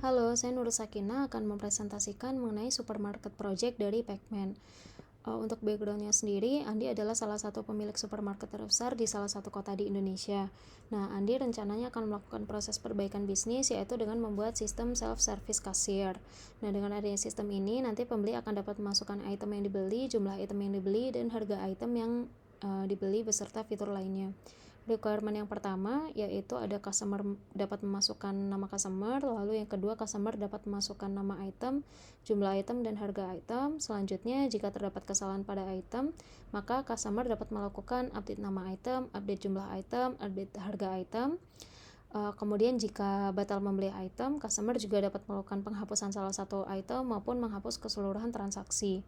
Halo, saya Nur Sakina akan mempresentasikan mengenai supermarket project dari Pacman. Untuk backgroundnya sendiri, Andi adalah salah satu pemilik supermarket terbesar di salah satu kota di Indonesia. Nah, Andi rencananya akan melakukan proses perbaikan bisnis, yaitu dengan membuat sistem self-service kasir. Nah, dengan adanya sistem ini, nanti pembeli akan dapat memasukkan item yang dibeli, jumlah item yang dibeli, dan harga item yang dibeli beserta fitur lainnya. Requirement yang pertama yaitu ada customer dapat memasukkan nama customer, lalu yang kedua customer dapat memasukkan nama item, jumlah item dan harga item. Selanjutnya jika terdapat kesalahan pada item, maka customer dapat melakukan update nama item, update jumlah item, update harga item. Kemudian jika batal membeli item, customer juga dapat melakukan penghapusan salah satu item maupun menghapus keseluruhan transaksi.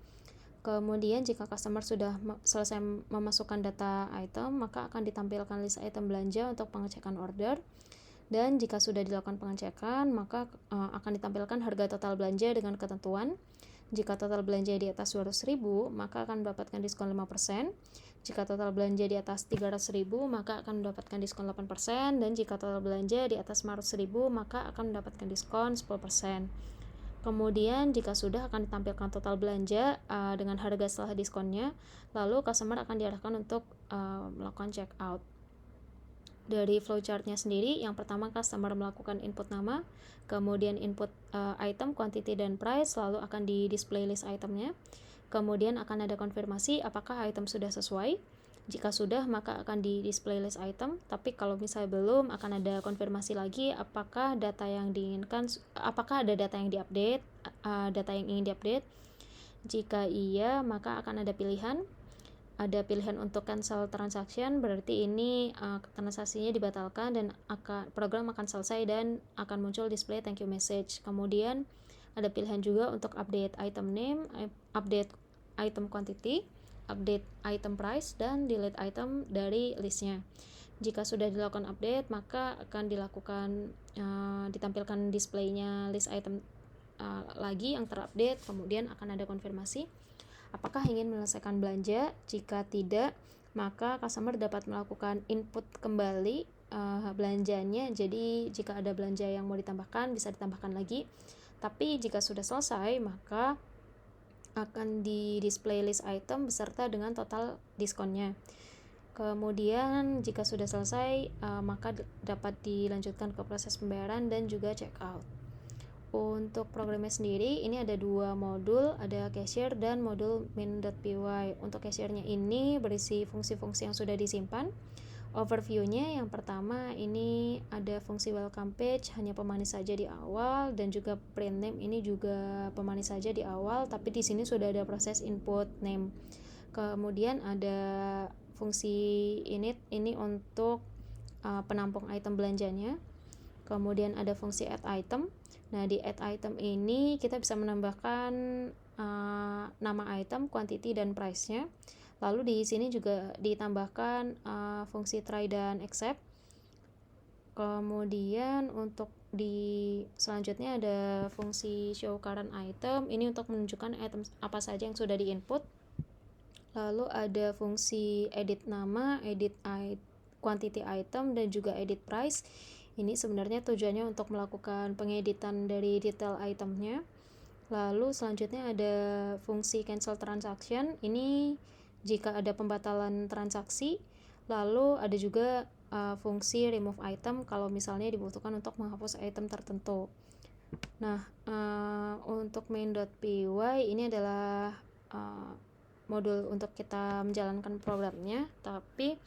Kemudian jika customer sudah selesai memasukkan data item, maka akan ditampilkan list item belanja untuk pengecekan order. Dan jika sudah dilakukan pengecekan, maka akan ditampilkan harga total belanja dengan ketentuan. Jika total belanja di atas 200.000, maka akan mendapatkan diskon 5%. Jika total belanja di atas 300.000, maka akan mendapatkan diskon 8%. Dan jika total belanja di atas 500.000, maka akan mendapatkan diskon 10%. Kemudian jika sudah akan ditampilkan total belanja dengan harga setelah diskonnya, lalu customer akan diarahkan untuk melakukan check out. Dari flowchartnya sendiri, yang pertama customer melakukan input nama, kemudian input item, quantity, dan price, lalu akan di display list itemnya. Kemudian akan ada konfirmasi apakah item sudah sesuai. Jika sudah, maka akan di display list item, tapi kalau misalnya belum, akan ada konfirmasi lagi apakah data yang diinginkan, apakah ada data yang diupdate, data yang ingin diupdate. Jika iya, maka akan ada pilihan untuk cancel transaction, berarti ini transaksinya dibatalkan dan program akan selesai dan akan muncul display thank you message. Kemudian ada pilihan juga untuk update item name, update item quantity, update item price, dan delete item dari listnya. Jika sudah dilakukan update, maka akan dilakukan ditampilkan displaynya list item lagi yang terupdate. Kemudian akan ada konfirmasi apakah ingin menyelesaikan belanja. Jika tidak, maka customer dapat melakukan input kembali belanjanya. Jadi jika ada belanja yang mau ditambahkan, bisa ditambahkan lagi. Tapi jika sudah selesai, maka akan di display list item beserta dengan total diskonnya. Kemudian jika sudah selesai, maka dapat dilanjutkan ke proses pembayaran dan juga check out. Untuk programnya sendiri, ini ada dua modul, ada cashier dan modul main.py. Untuk cashiernya ini berisi fungsi-fungsi yang sudah disimpan. Overview-nya yang pertama ini ada fungsi welcome page, hanya pemanis saja di awal, dan juga print name ini juga pemanis saja di awal, tapi di sini sudah ada proses input name. Kemudian ada fungsi init, ini untuk penampung item belanjanya. Kemudian ada fungsi add item. Nah, di add item ini kita bisa menambahkan nama item, quantity, dan price-nya. Lalu di sini juga ditambahkan fungsi try dan accept. Kemudian untuk di selanjutnya ada fungsi show current item. Ini untuk menunjukkan item apa saja yang sudah diinput. Lalu ada fungsi edit nama, edit quantity item, dan juga edit price. Ini sebenarnya tujuannya untuk melakukan pengeditan dari detail itemnya. Lalu selanjutnya ada fungsi cancel transaction. Ini jika ada pembatalan transaksi. Lalu ada juga fungsi remove item kalau misalnya dibutuhkan untuk menghapus item tertentu. Nah, untuk main.py ini adalah modul untuk kita menjalankan programnya, tapi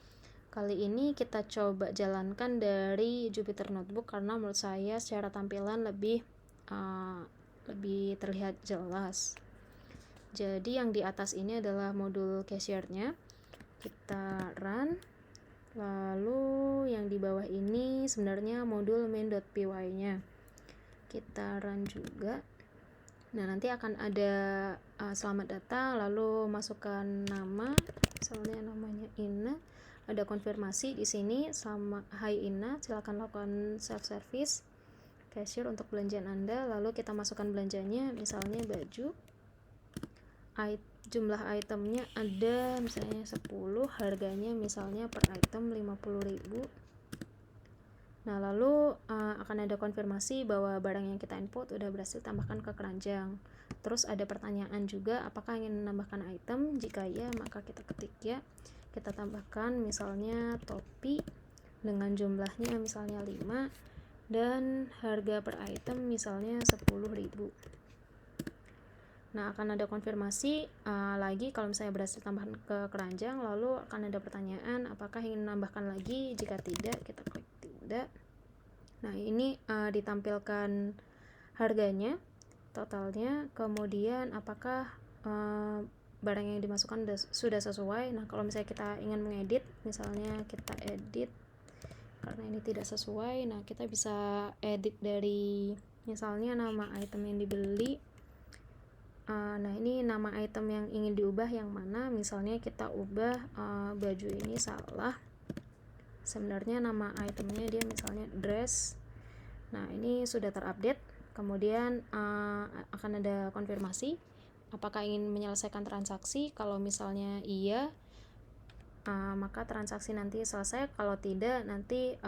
kali ini kita coba jalankan dari Jupyter Notebook karena menurut saya secara tampilan lebih terlihat jelas. Jadi yang di atas ini adalah modul cashiernya. Kita run. Lalu yang di bawah ini sebenarnya modul main.py-nya. Kita run juga. Nah, nanti akan ada selamat datang, lalu masukkan nama, misalnya namanya Ina. Ada konfirmasi di sini sama Hai Ina, silakan lakukan self service cashier untuk belanjaan Anda. Lalu kita masukkan belanjanya, misalnya baju. Jumlah itemnya ada misalnya 10, harganya misalnya per item 50.000. Nah, lalu akan ada konfirmasi bahwa barang yang kita input udah berhasil tambahkan ke keranjang. Terus ada pertanyaan juga, apakah ingin menambahkan item? Jika ya, maka kita ketik ya. Kita tambahkan misalnya topi dengan jumlahnya misalnya 5 dan harga per item misalnya 10.000. Nah, akan ada konfirmasi lagi kalau misalnya berhasil tambahkan ke keranjang, lalu akan ada pertanyaan apakah ingin menambahkan lagi? Jika tidak, kita klik tidak. Nah, ini ditampilkan harganya, totalnya, kemudian apakah barang yang dimasukkan sudah sesuai. Nah, kalau misalnya kita ingin mengedit, misalnya kita edit karena ini tidak sesuai, nah kita bisa edit dari misalnya nama item yang dibeli. Nah, ini nama item yang ingin diubah yang mana, misalnya kita ubah baju ini salah, sebenarnya nama itemnya dia misalnya dress. Nah, ini sudah terupdate. Kemudian akan ada konfirmasi apakah ingin menyelesaikan transaksi. Kalau misalnya iya, maka transaksi nanti selesai. Kalau tidak, nanti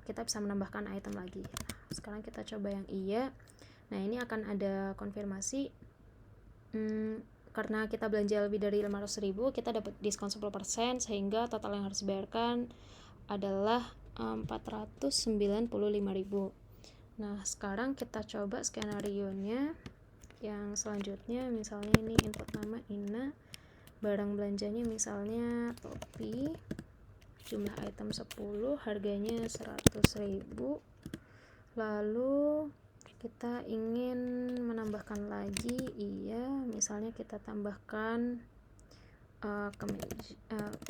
kita bisa menambahkan item lagi. Nah, sekarang kita coba yang iya. Nah, ini akan ada konfirmasi karena kita belanja lebih dari 500.000, kita dapat diskon 10%, sehingga total yang harus dibayarkan adalah 495.000. Nah, sekarang kita coba skenario-nya yang selanjutnya. Misalnya ini input nama Ina, barang belanjanya misalnya topi, jumlah item 10, harganya 100.000. Lalu kita ingin menambahkan lagi, iya, misalnya kita tambahkan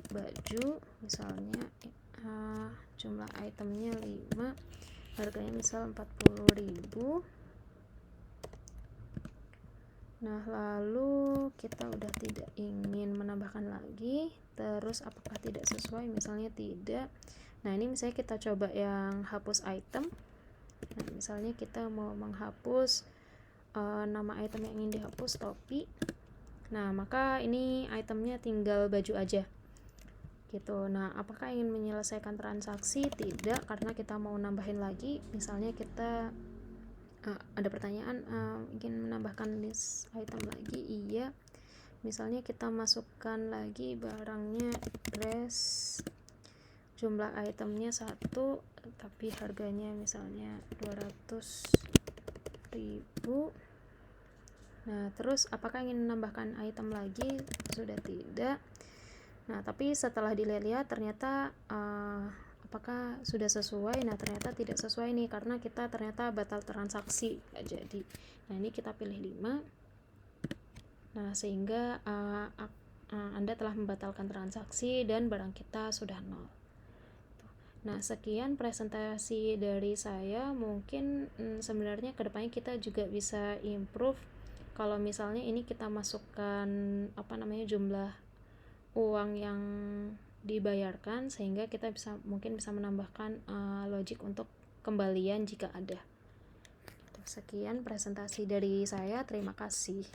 baju misalnya jumlah itemnya 5, harganya misal 40.000. Nah, lalu kita udah tidak ingin menambahkan lagi, terus apakah tidak sesuai, misalnya tidak. Nah, ini misalnya kita coba yang hapus item. Nah, misalnya kita mau menghapus nama item yang ingin dihapus topi. Nah, maka ini itemnya tinggal baju aja gitu. Nah, apakah ingin menyelesaikan transaksi? Tidak, karena kita mau nambahin lagi. Misalnya kita ada pertanyaan ingin menambahkan list item lagi, iya. Misalnya kita masukkan lagi barangnya dress, jumlah itemnya 1, tapi harganya misalnya 200.000. Nah, terus apakah ingin menambahkan item lagi? Sudah tidak. Nah, tapi setelah dilihat ternyata apakah sudah sesuai? Nah, ternyata tidak sesuai nih, karena kita ternyata batal transaksi, nggak jadi. Nah, ini kita pilih 5. Nah, sehingga Anda telah membatalkan transaksi dan barang kita sudah 0. Nah, sekian presentasi dari saya. Mungkin sebenarnya kedepannya kita juga bisa improve. Kalau misalnya ini kita masukkan jumlah uang yang dibayarkan, sehingga kita mungkin bisa menambahkan logic untuk kembalian jika ada. Sekian presentasi dari saya. Terima kasih.